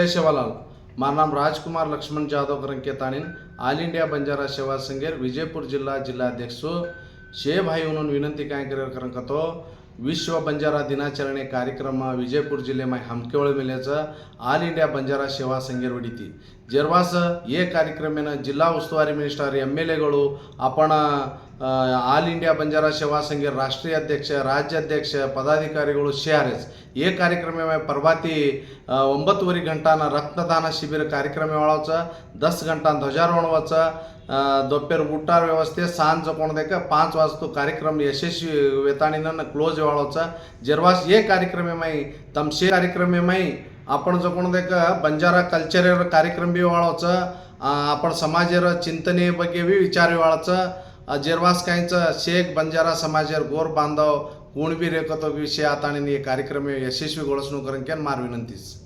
जय सेवालाल। मारा नाम राजकुमार Laxman Jadhav करंके ताणीन all India Banjara सेवा संघेर विजयपूर जिल्हाध्यक्ष शे भाई म्हणून विनंती काय करंक तो विश्व बंजारा दिनाचರಣೆ कार्यक्रम विजयपूर जिले में हमकेवळ मिल्याचं ऑल इंडिया बंजारा सेवा संघेर वडिती जेरवास ये कार्यक्रम जिल्हा उस्तुवारी मिनिस्टर MLA आपण ऑल इंडिया बंजारा सेवा संघेर राष्ट्रीय अध्यक्ष राज्याध्यक्ष पदाधिकारी शेहारेच ये कार्यक्रम में परवाती 9 घंटा रक्तदान शिबिर कार्यक्रम वाळावचं 10 घंटा ध्वजारोहण दोपहर ಊಟ ವ್ಯವಸ್ಥೆ सांज कोणदेक 5 वाजता कार्यक्रम यशस्वी वेताणीनं क्लोज वाळावचा जेरवास ये कार्यक्रम में तमशे कार्यक्रम में आपण जो कोणदेक बंजारा कल्चर कार्यक्रम भी वाळावचा आपण समाजेर चिंतने ಬಗ್ಗೆ भी विचार वाळावचा जेरवास कायचं शेख बंजारा समाजेर गोर बांधव कोण भी रेखतो विषय आता ये कार्यक्रम यशस्वी गोळसणू करून मार विनंतीस।